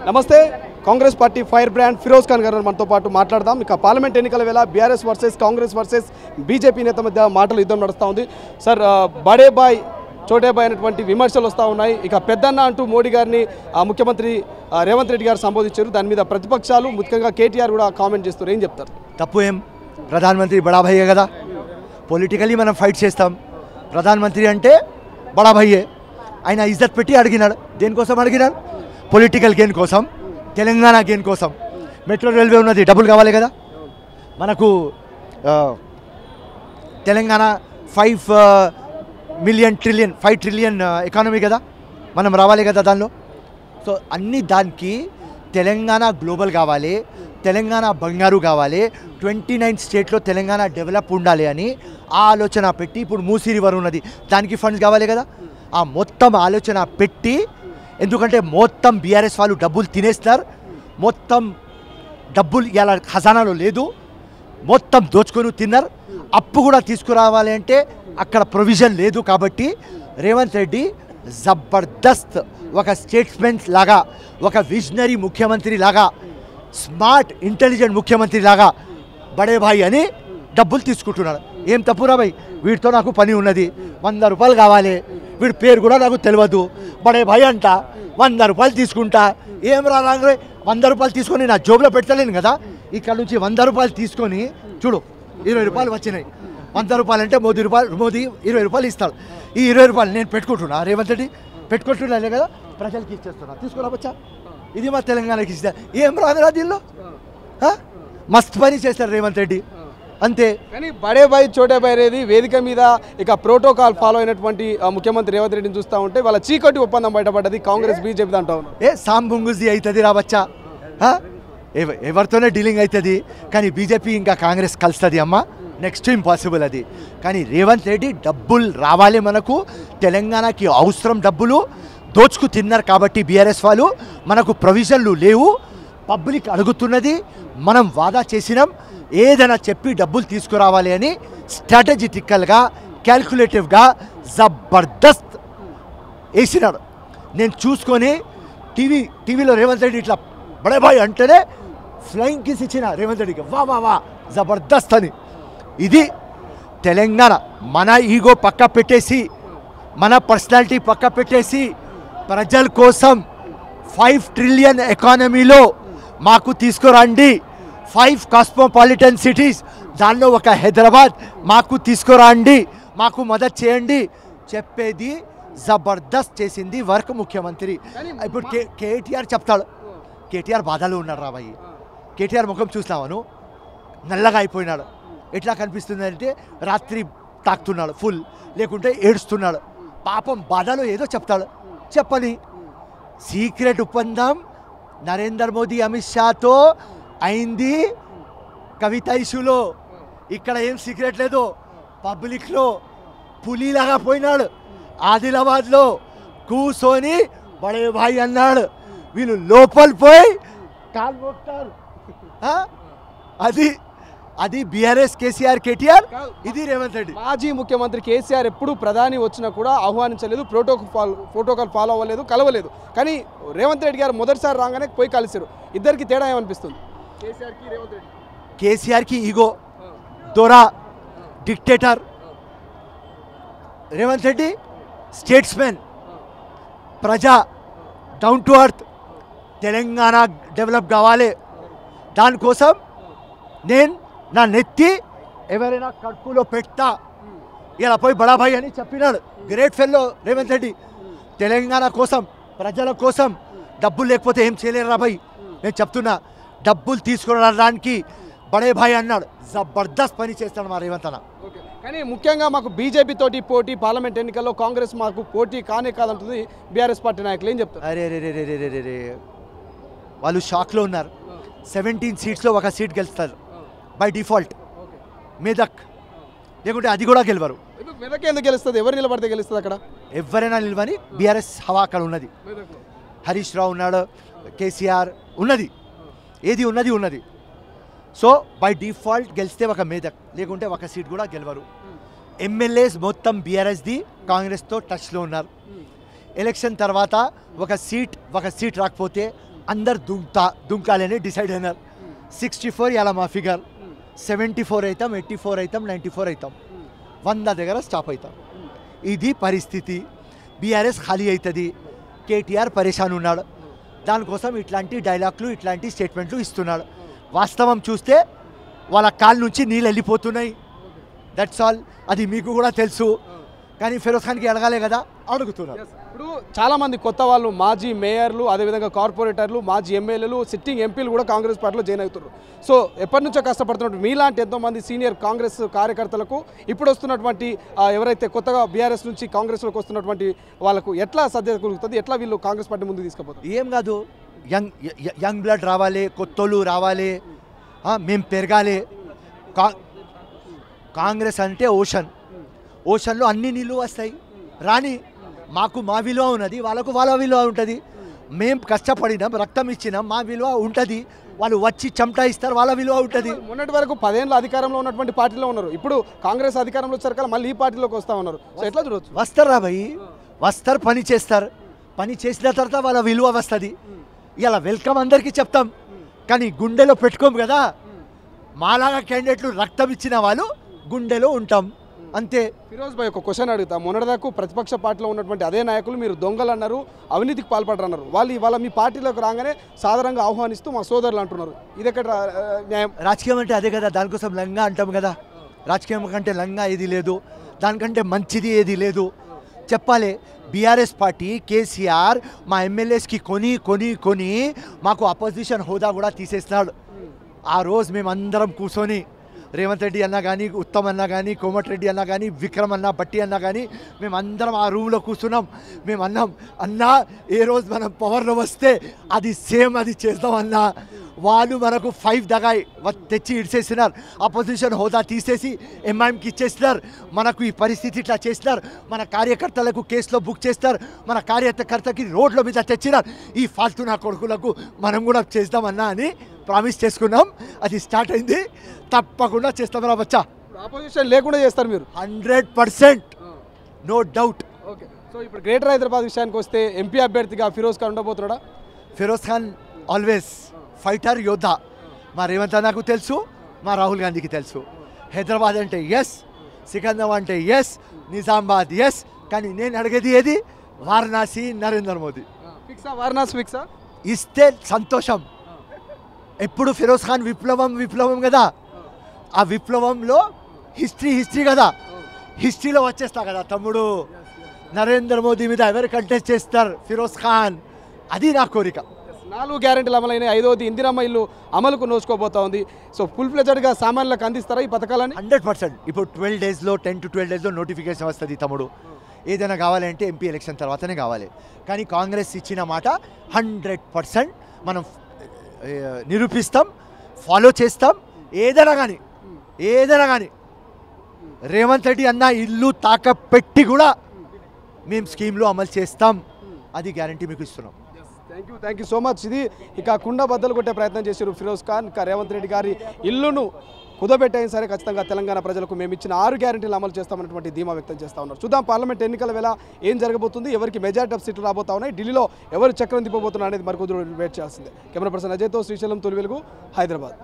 నమస్తే Congress party firebrand Firoz Khan గారు మనతో పాటు మాట్లాడదాం. ఇక పార్లమెంట్ ఎన్నికల వేళ BRS versus Congress versus BJP నేత మధ్య మాటలు యుద్ధం నడుస్తూ ఉంది. సార్, బడే బాయ్ చోటే బాయ్ అనేటువంటి విమర్శలు వస్తూ ఉన్నాయి. ఇక పెద్దన్న అంటూ మోడీ గారిని ముఖ్యమంత్రి రేవంత్ రెడ్డి గారు సంబోధించారు. దాని మీద ప్రతిపక్షాలు ముఖ్యంగా కేటీఆర్ కూడా కామెంట్ చేస్తారు. ఏం చెప్తారు? తప్పు ఏం, ప్రధానమంత్రి బడా భయ్యే కదా, పొలిటికలీ మనం ఫైట్ చేస్తాం. ప్రధానమంత్రి అంటే బడా భయ్యే. ఆయన ఇజ్జత్ పెట్టి అడిగినాడు. దేనికోసం అడిగినాడు? పొలిటికల్ గెయిన్ కోసం, తెలంగాణ గెయిన్ కోసం. మెట్రో రైల్వే ఉన్నది, డబ్బులు కావాలి కదా మనకు. తెలంగాణ 5 ట్రిలియన్ ఎకానమీ కదా, మనం రావాలి కదా దానిలో. సో అన్ని దానికి తెలంగాణ గ్లోబల్ కావాలి, తెలంగాణ బంగారు కావాలి, 29 స్టేట్లో తెలంగాణ డెవలప్ ఉండాలి అని ఆ ఆలోచన పెట్టి ఇప్పుడు మూసీ రివర్ ఉన్నది, దానికి ఫండ్స్ కావాలి కదా. ఆ మొత్తం ఆలోచన పెట్టి, ఎందుకంటే మొత్తం బీఆర్ఎస్ వాళ్ళు డబ్బులు తినేస్తారు, మొత్తం డబ్బులు ఇలా ఖజానాలో లేదు, మొత్తం దోచుకొని తిన్నారు. అప్పు కూడా తీసుకురావాలి అంటే అక్కడ ప్రొవిజన్ లేదు. కాబట్టి రేవంత్ రెడ్డి జబర్దస్త్ ఒక స్టేట్స్మెన్ లాగా, ఒక విజనరీ ముఖ్యమంత్రి లాగా, స్మార్ట్ ఇంటెలిజెంట్ ముఖ్యమంత్రి లాగా బడే భాయ్ అని డబ్బులు తీసుకుంటున్నాడు. ఏం తప్పురా భాయ్, వీటితో నాకు పని ఉన్నది, 100 రూపాయలు కావాలి, వీడి పేరు కూడా నాకు తెలియదు, బడే భాయ్ అంట, 100 రూపాయలు తీసుకుంటా. ఏం రాగానే 100 రూపాయలు తీసుకొని నా జోబులో పెట్టలేను కదా. ఇక్కడ నుంచి 100 రూపాయలు తీసుకొని చూడు, 20 రూపాయలు వచ్చినాయి. 100 రూపాయలు అంటే మోదీ 20 రూపాయలు ఇస్తాడు. ఈ 20 రూపాయలు నేను పెట్టుకుంటున్నా, రేవంత్ రెడ్డి పెట్టుకుంటున్నానే కదా, ప్రజలకి ఇచ్చేస్తున్నా, తీసుకురావచ్చా? ఇది మా తెలంగాణకి ఇస్తా. ఏం రాదురా దీనిలో, మస్తు పని చేస్తారు రేవంత్ రెడ్డి అంతే. కానీ బడే బాయ్ చోటే బాయ్ అనేది వేదిక మీద ఇక ప్రోటోకాల్ ఫాలో అయినటువంటి ముఖ్యమంత్రి రేవంత్ రెడ్డిని చూస్తూ ఉంటే వాళ్ళ చీకటి ఒప్పందం బయటపడ్డది కాంగ్రెస్ బీజేపీ దాంట్లో. సాంబుంగుజీ అవుతుంది రావచ్చా, ఎవరితోనే డీలింగ్ అవుతుంది. కానీ బీజేపీ ఇంకా కాంగ్రెస్ కలుస్తుంది అమ్మ, నెక్స్ట్ ఇంపాసిబుల్ అది. కానీ రేవంత్ రెడ్డి డబ్బులు రావాలి మనకు, తెలంగాణకి అవసరం డబ్బులు, దోచుకు తిన్నారు కాబట్టి బీఆర్ఎస్ వాళ్ళు, మనకు ప్రొవిజన్లు లేవు, పబ్లిక్ అడుగుతున్నది, మనం వాదా చేసినాం, ఏదైనా చెప్పి డబ్బులు తీసుకురావాలి అని స్ట్రాటజిటికల్గా, క్యాల్కులేటివ్గా జబర్దస్త్ వేసినాడు. నేను చూసుకొని టీవీలో రేవంత్ రెడ్డి ఇట్లా బడే బాయ్ అంటేనే ఫ్లయింగ్ కిస్ ఇచ్చిన రేవంత్ రెడ్డికి, వా వా వా జబర్దస్త్ అని. ఇది తెలంగాణ. మన ఈగో పక్క పెట్టేసి, మన పర్సనాలిటీ పక్క పెట్టేసి, ప్రజల కోసం 5 ట్రిలియన్ ఎకానమీలో మాకు తీసుకురండి, 5 కాస్మోపాలిటన్ సిటీస్, దానిలో ఒక హైదరాబాద్ మాకు తీసుకురండి, మాకు మద్దతు చేయండి చెప్పేది జబర్దస్త్ చేసింది వర్క్ ముఖ్యమంత్రి. ఇప్పుడు కేటీఆర్ చెప్తాడు, కేటీఆర్ బాధలో ఉన్నాడు రా భయ్. కేటీఆర్ ముఖం చూసినావను, నల్లగా అయిపోయినాడు. ఎట్లా కనిపిస్తుంది అంటే రాత్రి తాకుతున్నాడు ఫుల్, లేకుంటే ఏడుస్తున్నాడు. పాపం బాధలో ఏదో చెప్తాడు, చెప్పని. సీక్రెట్ ఒప్పందం నరేంద్ర మోదీ అమిత్ షాతో అయింది కవిత ఇష్యూలో. ఇక్కడ ఏం సీక్రెట్ లేదు. పబ్లిక్లో పులిలాగా పోయినాడు, ఆదిలాబాద్లో కూర్చొని బడే భాయ్ అన్నాడు. వీళ్ళు లోపల పోయి కాలు మోపుతారు. అది బీఆర్ఎస్, కేసీఆర్, కేటీఆర్, ఇది రేవంత్ రెడ్డి. మాజీ ముఖ్యమంత్రి కేసీఆర్ ఎప్పుడు ప్రధాని వచ్చినా కూడా ఆహ్వానించలేదు, ప్రోటోకాల్ ఫాలో అవ్వలేదు, కలవలేదు. కానీ రేవంత్ రెడ్డి గారు మొదటిసారి రాగానే పోయి కలిసారు. ఇద్దరికి తేడా ఏమనిపిస్తుంది? కేసీఆర్కి ఈగో, దొరా, డిక్టేటర్. రేవంత్ రెడ్డి స్టేట్స్మెన్, ప్రజా, down to earth. Telangana develop కావాలి, దానికోసం నేను నా నెత్తి ఎవరైనా కడుపులో పెడతా, ఇలా పోయి బడా భాయ్ అని చెప్పినాడు. Great fellow Revanth Reddy. తెలంగాణ కోసం, ప్రజల కోసం డబ్బులు లేకపోతే ఏం చేయలేరు రా భాయ్. నేను చెప్తున్నా, డబ్బులు తీసుకురావడానికి బడే భాయ్ అన్నాడు. జబర్దస్త్ పని చేస్తాడు మా రేవంత్ అన్న. కానీ ముఖ్యంగా మాకు బీజేపీ తోటి పోటీ, పార్లమెంట్ ఎన్నికల్లో కాంగ్రెస్ మాకు పోటీ కానే కాదంటుంది బీఆర్ఎస్ పార్టీ నాయకులు. ఏం చెప్తారు? అరే రే రే రే రే రే వాళ్ళు షాక్లో ఉన్నారు. 17 సీట్స్లో ఒక సీట్ గెలుస్తారు బై డిఫాల్ట్, మెదక్. లేకుంటే అది కూడా గెలవరు. మెదక్ ఎందుకు గెలుస్తుంది? ఎవరు నిలబడితే గెలుస్తుంది? అక్కడ ఎవరైనా నిలవని బీఆర్ఎస్ హవా అక్కడ ఉన్నది. హరీష్ రావు ఉన్నాడు, కేసీఆర్ ఉన్నది, ఏది ఉన్నది. సో బై డిఫాల్ట్ గెలిస్తే ఒక మెదక్, లేకుంటే ఒక సీట్ కూడా గెలవరు. ఎమ్మెల్యేస్ మొత్తం బీఆర్ఎస్ది, కాంగ్రెస్తో టచ్లో ఉన్నారు. ఎలక్షన్ తర్వాత ఒక సీట్ రాకపోతే అందరు దుంకాలని డిసైడ్ అయినారు. 64 ఇలా మా ఫిగర్, 74 అవుతాం, 84 అవుతాం, 94 అవుతాం, 100 దగ్గర స్టాప్ అవుతాం. ఇది పరిస్థితి. బీఆర్ఎస్ ఖాళీ అవుతుంది. కేటీఆర్ పరేషాన్ ఉన్నాడు. దానికోసం ఇట్లాంటి డైలాగ్లు ఇట్లాంటి స్టేట్మెంట్లు ఇస్తున్నాడు. వాస్తవం చూస్తే వాళ్ళ కాళ్ళ నుంచి నీళ్ళు వెళ్ళిపోతున్నాయి. That's all. అది మీకు కూడా తెలుసు. కానీ ఫిరోజ్ ఖాన్కి అడగాలే కదా, అడుగుతున్నారు. ఇప్పుడు చాలామంది కొత్త వాళ్ళు మాజీ మేయర్లు, అదేవిధంగా కార్పొరేటర్లు, మాజీ ఎమ్మెల్యేలు, సిట్టింగ్ ఎంపీలు కూడా కాంగ్రెస్ పార్టీలో జాయిన్ అవుతున్నారు. సో ఎప్పటి నుంచో కష్టపడుతున్నట్టు మీలాంటి ఎంతోమంది సీనియర్ కాంగ్రెస్ కార్యకర్తలకు ఇప్పుడు వస్తున్నటువంటి ఎవరైతే కొత్తగా బీఆర్ఎస్ నుంచి కాంగ్రెస్లోకి వస్తున్నటువంటి వాళ్ళకు ఎట్లా సద్య కలుగుతుంది, ఎట్లా వీళ్ళు కాంగ్రెస్ పార్టీ ముందుకు తీసుకుపోతారు? ఏం కాదు, యంగ్ బ్లడ్ రావాలి, కొత్తోళ్ళు రావాలి, మేము పెరగాలి. కాంగ్రెస్ అంటే ఓషన్లో అన్ని నీళ్ళు వస్తాయి. రాని మాకు మా విలువ ఉన్నది, వాళ్ళకు వాళ్ళ విలువ ఉంటుంది. మేము కష్టపడినాం, రక్తం ఇచ్చినాం, మా విలువ ఉంటుంది. వాళ్ళు వచ్చి చెమటా ఇస్తారు, వాళ్ళ విలువ ఉంటుంది. మొన్నటి వరకు 10 ఏళ్ళ అధికారంలో ఉన్నటువంటి పార్టీలో ఉన్నారు. ఇప్పుడు కాంగ్రెస్ అధికారంలో వచ్చారు, మళ్ళీ ఈ పార్టీలోకి వస్తా ఉన్నారు. సో ఎట్లా చూడవచ్చు? వస్తారు రా భయ్, వస్తారు, పని చేస్తారు. పని చేసిన తర్వాత వాళ్ళ విలువ వస్తుంది. ఇలా వెల్కమ్ అందరికీ చెప్తాం, కానీ గుండెలో పెట్టుకోము కదా. మాలాగా క్యాండిడేట్లు రక్తం ఇచ్చిన వాళ్ళు గుండెలో ఉంటాం, అంతే. ఫిరోజ్ భాయ్ ఒక క్వశ్చన్ అడుగుతా. మొన్నటిదాకా ప్రతిపక్ష పార్టీలో ఉన్నటువంటి అదే నాయకులు మీరు దొంగలు అన్నారు, అవినీతికి పాల్పడరు అన్నారు. వాళ్ళు ఇవాళ మీ పార్టీలోకి రాగానే సాధారణంగా ఆహ్వానిస్తూ మా సోదరులు అంటున్నారు. ఇది ఎక్కడ న్యాయం? రాజకీయం అంటే అదే కదా, దానికోసం లంగా అంటాం కదా. రాజకీయం కంటే లంగా ఏది లేదు, దానికంటే మంచిది ఏది లేదు. చెప్పాలి, బీఆర్ఎస్ పార్టీ కేసీఆర్ మా ఎమ్మెల్యేస్కి కొని మాకు అపోజిషన్ హోదా కూడా తీసేస్తున్నాడు. ఆ రోజు మేమందరం కూర్చొని రేవంత్ రెడ్డి అన్నా కానీ, ఉత్తమ్ అన్నా కానీ, కోమటిరెడ్డి అన్నా కానీ, విక్రమ్ అన్నా, బట్టి అన్నా కానీ, మేమందరం ఆ రూమ్లో కూర్చున్నాం. మేము అన్నా ఏ రోజు మనం పవర్లో వస్తే అది సేమ్ అది చేద్దాం అన్నా. వాళ్ళు మనకు 5 దగాయి తెచ్చి ఇడిసేసినారు. అపోజిషన్ హోదా తీసేసి ఎంఐఎంకి ఇచ్చేసినారు. మనకు ఈ పరిస్థితి ఇట్లా చేసినారు. మన కార్యకర్తలకు కేసులో బుక్ చేస్తారు, మన కార్యకర్తకి రోడ్ల మీద తెచ్చినారు. ఈ ఫాల్తు నా కొడుకులకు మనం కూడా చేద్దామన్నా అని ప్రామిస్ చేసుకున్నాం. అది స్టార్ట్ అయింది, తప్పకుండా చేస్తాం రా బచ్చా. అపోజిషన్ లేకుండా చేస్తారు మీరు? 100%, నో డౌట్. ఓకే. సో ఇప్పుడు గ్రేటర్ హైదరాబాద్ విషయానికి వస్తే ఎంపీ అభ్యర్థిగా ఫిరోజ్ ఖాన్ ఉండబోతున్నాడా? ఫిరోజ్ ఖాన్ ఆల్వేస్ ఫైటర్, యోధ. మా రేవంత్ అన్నకు తెలుసు, మా రాహుల్ గాంధీకి తెలుసు. హైదరాబాద్ అంటే ఎస్, సికింద్రాబాద్ అంటే ఎస్, నిజామాబాద్ ఎస్. కానీ నేను అడిగేది ఏది? వారణాసి, నరేంద్ర మోదీ. ఫిక్సా? వారణాసి ఫిక్సా? ఇస్తే సంతోషం. ఎప్పుడు ఫిరోజ్ ఖాన్ విప్లవం కదా. ఆ విప్లవంలో హిస్టరీ కదా. హిస్టరీలో వచ్చేస్తా కదా తమ్ముడు. నరేంద్ర మోదీ మీద ఎవరు కంటెస్ట్ చేస్తారు? ఫిరోజ్ ఖాన్. అది నా కోరిక. 4 గ్యారెంటీలు అమలైన 5వది ఇందిరమ్మ ఇల్లు అమలుకు నోచుకోబోతా ఉంది. సో ఫుల్ ఫ్లెజెడ్గా సామాన్యులకు అందిస్తారా ఈ పథకాలని? 100%. ఇప్పుడు 12 డేస్లో 10 to 12 డేస్లో నోటిఫికేషన్ వస్తుంది తమ్ముడు. ఏదైనా కావాలంటే ఎంపీ ఎలక్షన్ తర్వాతనే కావాలి. కానీ కాంగ్రెస్ ఇచ్చిన మాట 100% మనం నిరూపిస్తాం, ఫాలో చేస్తాం. ఏదైనా కానీ రేవంత్ రెడ్డి అన్న ఇల్లు తాకపెట్టి కూడా మేము స్కీమ్లో అమలు చేస్తాం. అది గ్యారంటీ మీకు ఇస్తున్నాం. Thank you so much. ఇది ఇక కుండ బద్దలు కొట్టే ప్రయత్నం చేశారు ఫిరోజ్ ఖాన్. ఇక రేవంత్ రెడ్డి గారి ఇల్లును కుదబెట్టైనా సరే ఖచ్చితంగా తెలంగాణ ప్రజలకు మేము ఇచ్చిన 6 గ్యారెంటీలు అమలు చేస్తామన్నటువంటి ధీమా వ్యక్తం చేస్తూ ఉన్నారు. చూద్దాం పార్లమెంట్ ఎన్నికల వేళ ఏం జరగబోతుంది, ఎవరికి మెజారిటీ ఆఫ్ సీట్లు రాబోతా ఉన్నాయి, ఢిల్లీలో ఎవరు చక్రం తిప్పబోతున్నారు అనేది మరికొద్ది వెయిట్ చేయాల్సిందే. కెమెరా పర్సన్ అజయ్తో శ్రీశైలం, తొలి వెలుగు, హైదరాబాద్.